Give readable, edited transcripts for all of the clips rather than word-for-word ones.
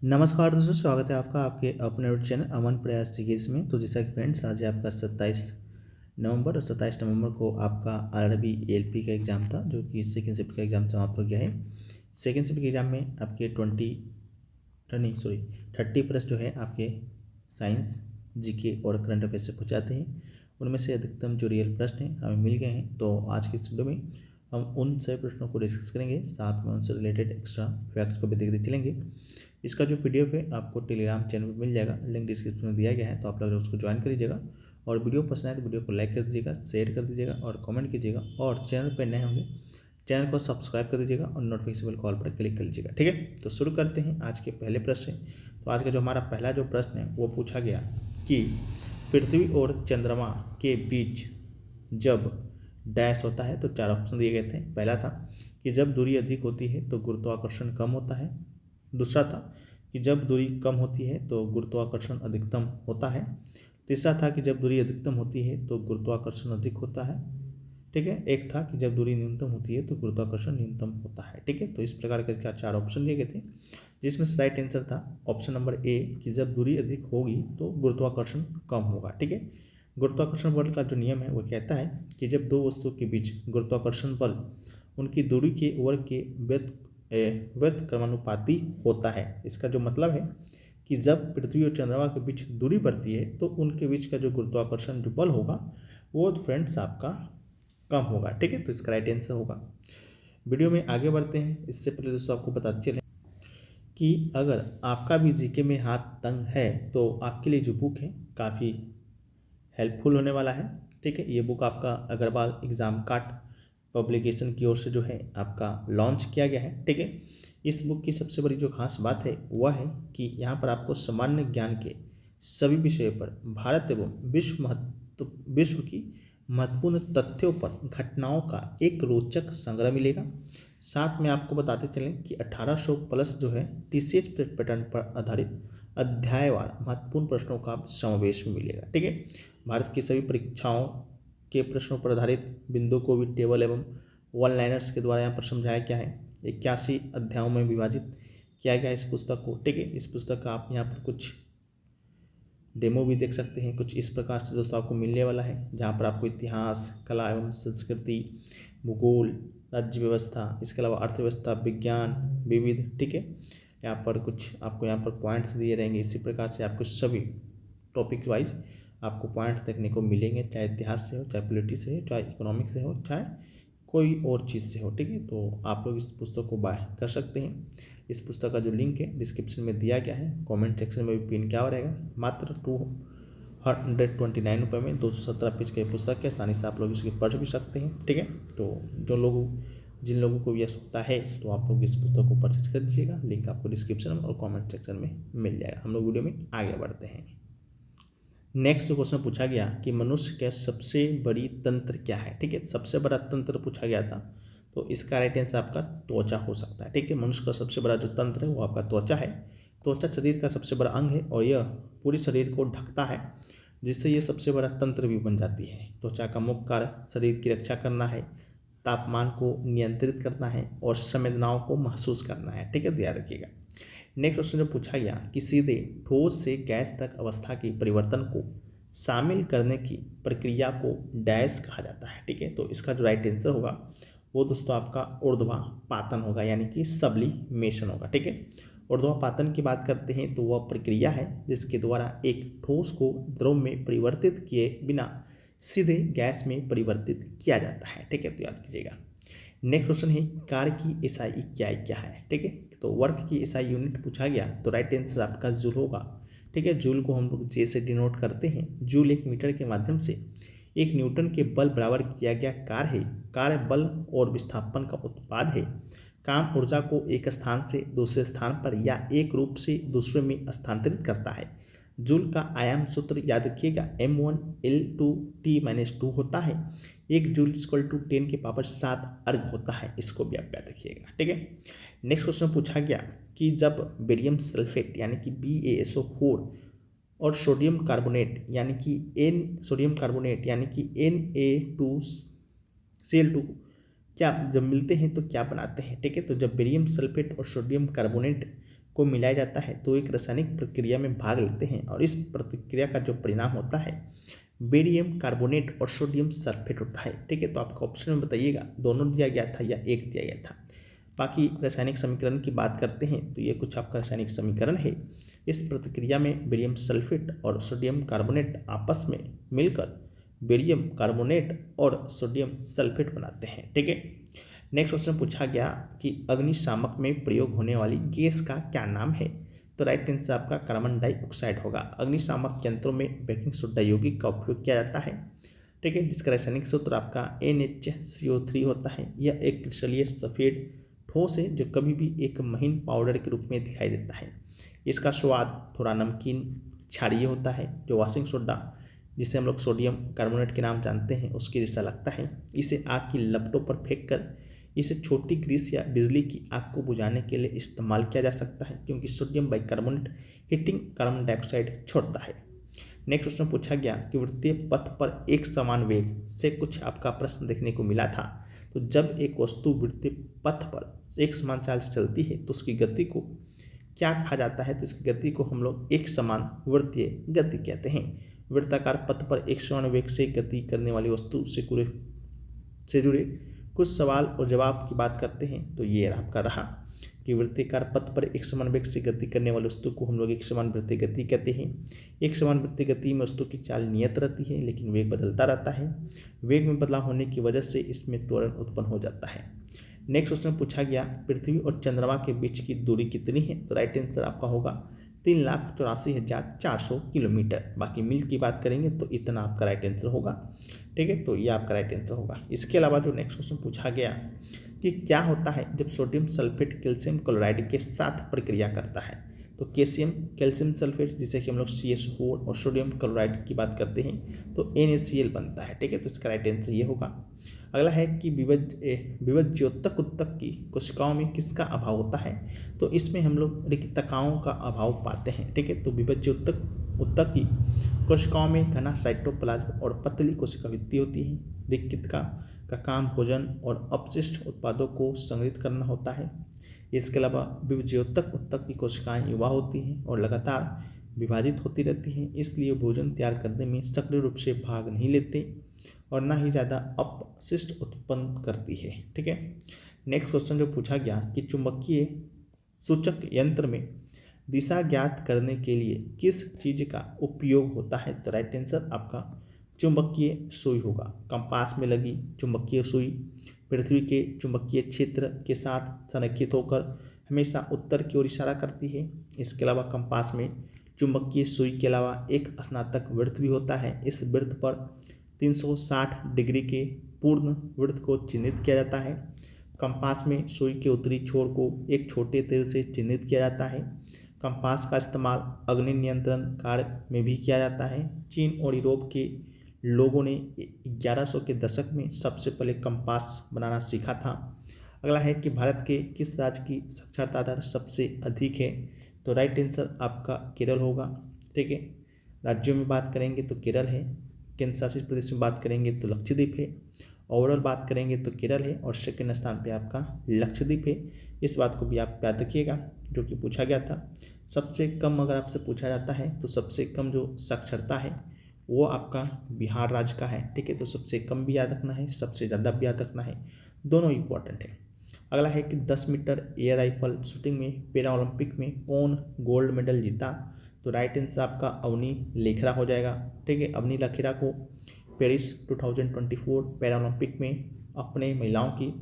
नमस्कार दोस्तों, स्वागत है आपका आपके अपने यूट्यूब चैनल अमन प्रयास सीरीज में। तो जैसा कि फ्रेंड्स, आज है आपका 27 नवंबर और 27 नवंबर को आपका आरआरबी एलपी का एग्ज़ाम था, जो कि सेकेंड शिफ्ट का एग्ज़ाम समाप्त हो गया है। सेकेंड शिफ्ट के एग्ज़ाम में आपके 30 प्लस जो है आपके साइंस, जीके और करंट अफेयर से पूछ जाते हैं। उनमें से अधिकतम जो रियल प्रश्न हैं हमें मिल गए हैं। तो आज की इस वीडियो में हम उन सभी प्रश्नों को डिस्कस करेंगे, साथ में उनसे रिलेटेड एक्स्ट्रा फैक्ट्स को भी देखते चलेंगे। इसका जो पीडीएफ है आपको टेलीग्राम चैनल पर मिल जाएगा, लिंक डिस्क्रिप्शन में दिया गया है, तो आप लोग उसको ज्वाइन कर लीजिएगा। और वीडियो पसंद आए तो वीडियो को लाइक कर दीजिएगा, शेयर कर दीजिएगा और कमेंट कीजिएगा। और चैनल पर नए होंगे चैनल को सब्सक्राइब कर दीजिएगा और नोटिफिकेशन कॉल पर क्लिक कर लीजिएगा। ठीक है, तो शुरू करते हैं आज के पहले प्रश्न से। तो आज का जो हमारा पहला जो प्रश्न है वो पूछा गया कि पृथ्वी और चंद्रमा के बीच जब डैश होता है, तो 4 ऑप्शन दिए गए थे। पहला था कि जब दूरी अधिक होती है तो गुरुत्वाकर्षण कम होता है। दूसरा था कि जब दूरी कम होती है तो गुरुत्वाकर्षण अधिकतम होता है। तीसरा था कि जब दूरी अधिकतम होती है तो गुरुत्वाकर्षण अधिक होता है। ठीक है, एक था कि जब दूरी न्यूनतम होती है तो गुरुत्वाकर्षण न्यूनतम होता है। ठीक है, तो इस प्रकार के 4 ऑप्शन दिए गए थे, जिसमें से राइट आंसर था ऑप्शन नंबर ए कि जब दूरी अधिक होगी तो गुरुत्वाकर्षण कम होगा। ठीक है, गुरुत्वाकर्षण बल का जो नियम है वो कहता है कि जब दो वस्तुओं के बीच गुरुत्वाकर्षण बल उनकी दूरी के वर्ग के व्युत्क्रमानुपाती होता है। इसका जो मतलब है कि जब पृथ्वी और चंद्रमा के बीच दूरी बढ़ती है तो उनके बीच का जो गुरुत्वाकर्षण जो बल होगा वो फ्रेंड्स आपका कम होगा। ठीक है, तो इसका राइट आंसर होगा। वीडियो में आगे बढ़ते हैं, इससे पहले दोस्तों आपको बताते चलें कि अगर आपका भी जीके में हाथ तंग है तो आपके लिए जो बुक है काफ़ी हेल्पफुल होने वाला है। ठीक है, ये बुक आपका अग्रवाल एग्जाम कार्ड पब्लिकेशन की ओर से जो है आपका लॉन्च किया गया है। ठीक है, इस बुक की सबसे बड़ी जो खास बात है वह है कि यहाँ पर आपको सामान्य ज्ञान के सभी विषयों पर भारत एवं विश्व की महत्वपूर्ण तथ्यों पर घटनाओं का एक रोचक संग्रह मिलेगा। साथ में आपको बताते चलें कि 1800 प्लस जो है टीसीएस पैटर्न पर आधारित अध्यायवार महत्वपूर्ण प्रश्नों का समावेश मिलेगा। ठीक है, भारत की सभी परीक्षाओं के प्रश्नों पर आधारित बिंदु को भी टेबल एवं वन लाइनर्स के द्वारा यहाँ पर समझाया गया है। 81 अध्यायों में विभाजित किया गया इस पुस्तक को। ठीक है, इस पुस्तक का आप यहाँ पर कुछ डेमो भी देख सकते हैं। कुछ इस प्रकार से दोस्तों आपको मिलने वाला है, जहाँ पर आपको इतिहास, कला एवं संस्कृति, भूगोल, राज्य व्यवस्था, इसके अलावा अर्थव्यवस्था, विज्ञान, विविध, ठीक है, यहाँ पर कुछ आपको यहाँ पर पॉइंट्स दिए रहेंगे। इसी प्रकार से आपको सभी टॉपिक वाइज आपको पॉइंट्स देखने को मिलेंगे, चाहे इतिहास से हो, चाहे पॉलिटिक्स से हो, चाहे इकोनॉमिक्स से हो, चाहे कोई और चीज़ से हो। ठीक है, तो आप लोग इस पुस्तक को बाय कर सकते हैं। इस पुस्तक का जो लिंक है डिस्क्रिप्शन में दिया गया है, कमेंट सेक्शन में भी पिन किया हुआ रहेगा। मात्र 229 रुपये में 217 पेज की पुस्तक है, आसानी से आप लोग इसकी पढ़ भी सकते हैं। ठीक है, तो जिन लोगों को यह आवश्यकता है तो आप लोग इस पुस्तक को परचेज कर दीजिएगा। लिंक आपको डिस्क्रिप्शन में और कमेंट सेक्शन में मिल जाएगा। हम लोग वीडियो में आगे बढ़ते हैं। नेक्स्ट जो क्वेश्चन पूछा गया कि मनुष्य का सबसे बड़ी तंत्र क्या है। ठीक है, सबसे बड़ा तंत्र पूछा गया था, तो इसका राइट आंसर आपका त्वचा हो सकता है। ठीक है, मनुष्य का सबसे बड़ा जो तंत्र है वो आपका त्वचा है। त्वचा शरीर का सबसे बड़ा अंग है और यह पूरे शरीर को ढकता है, जिससे यह सबसे बड़ा तंत्र भी बन जाती है। त्वचा का मुख्य कार्य शरीर की रक्षा करना है, तापमान को नियंत्रित करना है और संवेदनाओं को महसूस करना है। ठीक है, ध्यान रखिएगा। नेक्स्ट क्वेश्चन जो पूछा गया कि सीधे ठोस से गैस तक अवस्था के परिवर्तन को शामिल करने की प्रक्रिया को डैश कहा जाता है। ठीक है, तो इसका जो राइट आंसर होगा वो दोस्तों आपका ऊर्ध्वापातन होगा, यानी कि सब्लिमेशन होगा। ठीक है, ऊर्ध्वापातन की बात करते हैं तो वह प्रक्रिया है जिसके द्वारा एक ठोस को द्रव में परिवर्तित किए बिना सीधे गैस में परिवर्तित किया जाता है। ठीक है, तो याद कीजिएगा। नेक्स्ट क्वेश्चन है कार की एसआई क्या क्या है। ठीक है, तो वर्क की एसआई यूनिट पूछा गया, तो राइट आंसर आपका जूल होगा। ठीक है, जूल को हम लोग जे से डिनोट करते हैं। जूल एक मीटर के माध्यम से 1 न्यूटन के बल बराबर किया गया कार्य है। कार्य बल और विस्थापन का उत्पाद है। काम ऊर्जा को एक स्थान से दूसरे स्थान पर या एक रूप से दूसरे में स्थानांतरित करता है। जूल का आयाम सूत्र याद रखिएगा, m1L2T-2 होता है। 1 जूल इक्वल टू 10 के पावर 7 अर्ग होता है। इसको भी आप याद रखिएगा। ठीक है, नेक्स्ट क्वेश्चन पूछा गया कि जब बेरियम सल्फेट यानी कि BaSO4 और सोडियम कार्बोनेट यानी कि Na2Cl2 क्या जब मिलते हैं तो क्या बनाते हैं। ठीक है, तो जब बेरियम सल्फेट और सोडियम कार्बोनेट को मिलाया जाता है तो एक रासायनिक प्रक्रिया में भाग लेते हैं और इस प्रक्रिया का जो परिणाम होता है बेरियम कार्बोनेट और सोडियम सल्फेट होता है। ठीक है, तो आपका ऑप्शन में बताइएगा दोनों दिया गया था या एक दिया गया था। बाकी रासायनिक समीकरण की बात करते हैं तो ये कुछ आपका रासायनिक समीकरण है। इस प्रतिक्रिया में बेरियम सल्फेट और सोडियम कार्बोनेट आपस में मिलकर बेरियम कार्बोनेट और सोडियम सल्फेट बनाते हैं। ठीक है, नेक्स्ट क्वेश्चन पूछा गया कि अग्निशामक में प्रयोग होने वाली गैस का क्या नाम है। तो राइट आंसर आपका कार्बन डाइऑक्साइड होगा। अग्निशामक यंत्रों में बेकिंग सोडा यौगिक का उपयोग किया जाता है। ठीक है, जिसका रासायनिक सूत्र आपका NaCO3 होता है। यह एक क्रिस्टलीय सफ़ेद ठोस है जो कभी भी एक महीन पाउडर के रूप में दिखाई देता है। इसका स्वाद थोड़ा नमकीन क्षारीय होता है जो वॉशिंग सोडा जिसे हम लोग सोडियम कार्बोनेट के नाम जानते हैं उसके जैसा लगता है। इसे आग की लपटों पर फेंक कर इसे छोटी ग्रीस या बिजली की आग को बुझाने के लिए इस्तेमाल किया जा सकता है क्योंकि sodium bicarbonate heating carbon dioxide छोड़ता है। नेक्स्ट क्वेश्चन पूछा गया कि वृत्तीय पथ पर एक समान वेग से कुछ आपका प्रश्न देखने को मिला था। तो जब एक वस्तु वृत्तीय पथ पर एक समान चाल से चलती है तो उसकी गति को क्या कहा जाता है। तो इसकी गति को हम लोग एक समान वृत्तीय गति कहते हैं। वृत्ताकार पथ पर एक समान वेग से गति करने वाली वस्तु से जुड़े कुछ सवाल और जवाब की बात करते हैं तो ये आपका रहा कि वृत्ताकार पथ पर एक समान वेग से गति करने वाली वस्तु को हम लोग एक समान वृत्तीय गति कहते हैं। एक समान वृत्तीय गति में वस्तु की चाल नियत रहती है लेकिन वेग बदलता रहता है। वेग में बदलाव होने की वजह से इसमें त्वरण उत्पन्न हो जाता है। नेक्स्ट क्वेश्चन पूछा गया पृथ्वी और चंद्रमा के बीच की दूरी कितनी है। तो राइट आंसर आपका होगा 3,84,400 किलोमीटर। बाकी मील की बात करेंगे तो इतना आपका राइट आंसर होगा। ठीक है, तो ये आपका राइट आंसर होगा। इसके अलावा जो नेक्स्ट क्वेश्चन पूछा गया कि क्या होता है जब सोडियम सल्फेट कैल्शियम क्लोराइड के साथ प्रक्रिया करता है। तो कैल्शियम सल्फेट जिसे कि हम लोग CaCO और सोडियम क्लोराइड की बात करते हैं तो NaCl बनता है। ठीक है, तो इसका राइट आंसर ये होगा। अगला है कि विभज्योतक उत्तक की कोशिकाओं में किसका अभाव होता है। तो इसमें हम लोग रिक्तकाओं का अभाव पाते हैं। ठीक है, तो विभज्योतक उत्तक की कोशिकाओं में घना साइटोप्लाज्म और पतली कोशिका भित्ति होती है। रिक्तका का काम भोजन और अपशिष्ट उत्पादों को संग्रहित करना होता है। इसके अलावा विभज्योतक उत्तक की कोशिकाएं युवा होती हैं और लगातार विभाजित होती रहती हैं, इसलिए भोजन तैयार करने में सक्रिय रूप से भाग नहीं लेते और ना ही ज़्यादा अपशिष्ट उत्पन्न करती है। ठीक है, नेक्स्ट क्वेश्चन जो पूछा गया कि चुंबकीय सूचक यंत्र में दिशा ज्ञात करने के लिए किस चीज़ का उपयोग होता है। तो राइट आंसर आपका चुंबकीय सुई होगा। कंपास में लगी चुंबकीय सुई पृथ्वी के चुंबकीय क्षेत्र के साथ संरेखित होकर हमेशा उत्तर की ओर इशारा करती है। इसके अलावा कंपास में चुंबकीय सुई के अलावा एक स्नातक वृत्त भी होता है। इस वृत्त पर 360 डिग्री के पूर्ण वृत्त को चिन्हित किया जाता है। कंपास में सुई के उत्तरी छोर को एक छोटे तीर से चिन्हित किया जाता है। कंपास का इस्तेमाल अग्नि नियंत्रण कार्य में भी किया जाता है। चीन और यूरोप के लोगों ने 1100 के दशक में सबसे पहले कंपास बनाना सीखा था। अगला है कि भारत के किस राज्य की साक्षरता दर सबसे अधिक है। तो राइट आंसर आपका केरल होगा। ठीक है, राज्यों में बात करेंगे तो केरल है। केंद्र शासित प्रदेश में बात करेंगे तो लक्षद्वीप है। ओवरऑल बात करेंगे तो केरल है और सेकेंड स्थान पे आपका लक्षद्वीप है। इस बात को भी आप याद रखिएगा जो कि पूछा गया था। सबसे कम अगर आपसे पूछा जाता है तो सबसे कम जो साक्षरता है वो आपका बिहार राज्य का है। ठीक है, तो सबसे कम भी याद रखना है, सबसे ज़्यादा भी याद रखना है, दोनों इंपॉर्टेंट है। अगला है कि 10 मीटर एयर राइफल शूटिंग में पैरा ओलंपिक में कौन गोल्ड मेडल जीता। तो राइट आंसर आपका अवनी लेखरा हो जाएगा। ठीक है, अवनी लेखरा को पेरिस 2024 पैरा ओलंपिक में अपने महिलाओं की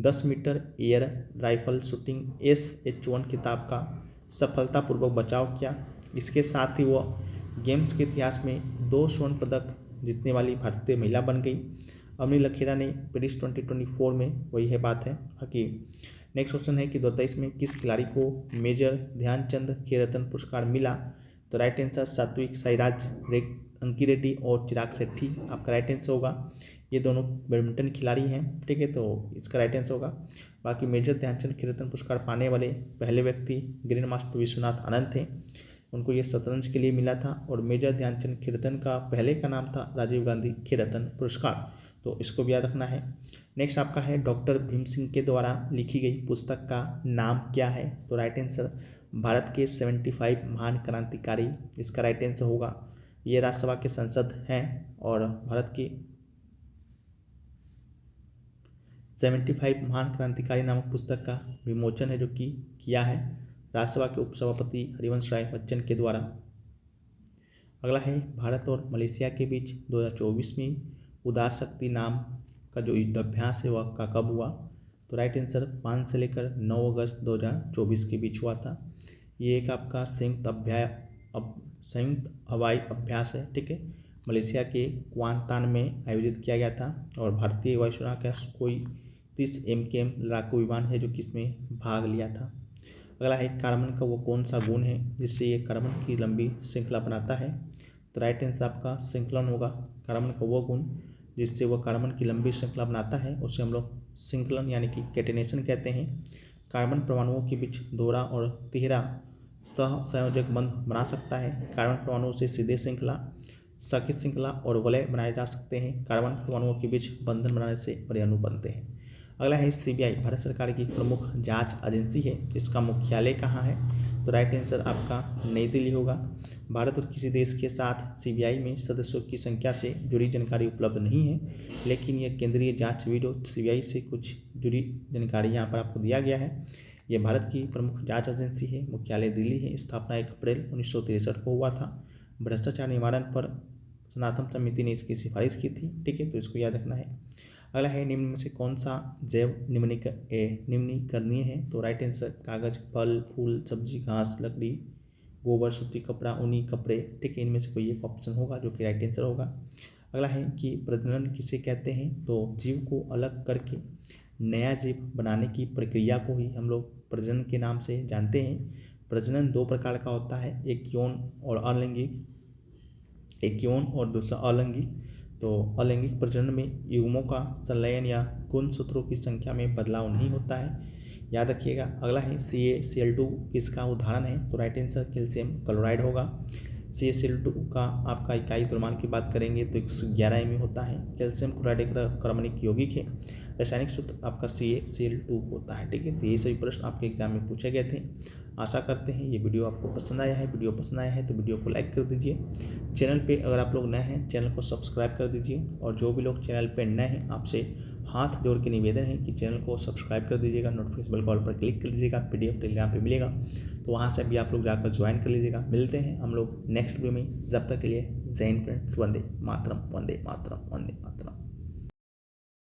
10 metre air rifle shooting SH1 खिताब का सफलतापूर्वक बचाव किया। इसके साथ ही वह गेम्स के इतिहास में 2 स्वर्ण पदक जीतने वाली भारतीय महिला बन गई। अवनी लखेरा ने पेरिस 2024 में वही है बात है कि नेक्स्ट क्वेश्चन है कि 2023 में किस खिलाड़ी को मेजर ध्यानचंद खेल रत्न पुरस्कार मिला। तो राइट आंसर सात्विक साईराज अंकी रेड्डी और चिराग शेट्टी आपका राइट आंसर होगा। ये दोनों बैडमिंटन खिलाड़ी हैं। ठीक है, तो इसका राइट आंसर होगा। बाकी मेजर ध्यानचंद खेल रत्न पुरस्कार पाने वाले पहले व्यक्ति ग्रैंड मास्टर विश्वनाथ आनंद थे। उनको ये शतरंज के लिए मिला था और मेजर ध्यानचंद खेल रत्न का पहले का नाम था राजीव गांधी खेल रत्न पुरस्कार, तो इसको भी याद रखना है। नेक्स्ट आपका है डॉक्टर भीम सिंह के द्वारा लिखी गई पुस्तक का नाम क्या है। तो राइट आंसर भारत के 75 महान क्रांतिकारी, इसका राइट आंसर होगा। ये राज्यसभा के सांसद हैं और भारत के 75 महान क्रांतिकारी नामक पुस्तक का विमोचन है जो कि किया है राज्यसभा के उपसभापति हरिवंश राय बच्चन के द्वारा। अगला है भारत और मलेशिया के बीच 2024 में उदार शक्ति नाम का जो युद्धाभ्यास है वह कब हुआ? तो राइट आंसर 5 से लेकर 9 अगस्त 2024 के बीच हुआ था। ये एक आपका संयुक्त हवाई अभ्यास है, ठीक है। मलेशिया के क्वांतान में आयोजित किया गया था और भारतीय वायुसेना का सुखोई 30 MKM लड़ाकू विमान है जो कि इसमें भाग लिया था। अगला है कार्बन का वो कौन सा गुण है जिससे ये कार्बन की लंबी श्रृंखला बनाता है? तो राइट आंसर आपका श्रृंखलन होगा। कार्बन का वो गुण जिससे वह कार्बन की लंबी श्रृंखला बनाता है उसे हम लोग श्रृंखलन यानी कि कैटेनेशन कहते हैं। कार्बन परमाणुओं के बीच दोहरा और तिहरा सह संयोजक बंध बना सकता है। कार्बन परमाणुओं से सीधे श्रृंखला, सखी श्रृंखला और वलय बनाए जा सकते हैं। कार्बन परमाणुओं के बीच बंधन बनाने से परमाणु बनते हैं। अगला है CBI भारत सरकार की प्रमुख जांच एजेंसी है, इसका मुख्यालय कहाँ है? तो राइट आंसर आपका नई दिल्ली होगा। भारत और किसी देश के साथ CBI में सदस्यों की संख्या से जुड़ी जानकारी उपलब्ध नहीं है, लेकिन यह केंद्रीय जांच ब्यूरो CBI से कुछ जुड़ी जानकारी यहाँ पर आपको दिया गया है। यह भारत की प्रमुख जांच एजेंसी है, मुख्यालय दिल्ली है। स्थापना 1 अप्रैल 1963 को हुआ था। भ्रष्टाचार निवारण पर सनातन समिति ने इसकी सिफारिश की थी, ठीक है, तो इसको याद रखना है। अगला है निम्न में से कौन सा जैव निम्नीकरणीय है? तो राइट आंसर कागज, फल, फूल, सब्जी, घास, लकड़ी, गोबर, सूती कपड़ा, ऊनी कपड़े, ठीक है, इनमें से कोई एक ऑप्शन होगा जो कि राइट आंसर होगा। अगला है कि प्रजनन किसे कहते हैं? तो जीव को अलग करके नया जीव बनाने की प्रक्रिया को ही हम लोग प्रजनन के नाम से जानते हैं। प्रजनन 2 प्रकार का होता है, एक यौन और अलैंगिक, एक यौन और दूसरा अलैंगिक। तो अलैंगिक प्रजनन में युग्मों का संलयन या गुणसूत्रों की संख्या में बदलाव नहीं होता है, याद रखिएगा। अगला है CaCl2 किसका उदाहरण है? तो राइट आंसर कैल्शियम क्लोराइड होगा। CaCl2 का आपका इकाई द्रव्यमान की बात करेंगे तो 111 mU होता है। कैल्शियम क्लोराइड एक कार्बनिक यौगिक है। रासायनिक सूत्र आपका CaCl2 होता है, ठीक है। तो ये सभी प्रश्न आपके एग्जाम में पूछे गए थे। आशा करते हैं ये वीडियो आपको पसंद आया है। वीडियो पसंद आया है तो वीडियो को लाइक कर दीजिए। चैनल पे अगर आप लोग नए हैं चैनल को सब्सक्राइब कर दीजिए, और जो भी लोग चैनल पे नए हैं आपसे हाथ जोड़ के निवेदन है कि चैनल को सब्सक्राइब कर दीजिएगा, नोटिफिकेशन बेल कॉल पर क्लिक कर दीजिएगा। PDF टेलीग्राम पे मिलेगा तो वहाँ से भी आप लोग जाकर ज्वाइन कर लीजिएगा। मिलते हैं हम लोग नेक्स्ट वीडियो में, जब तक के लिए जय हिंद फ्रेंड्स। वंदे मातरम, वंदे मातरम, वंदे मातरम।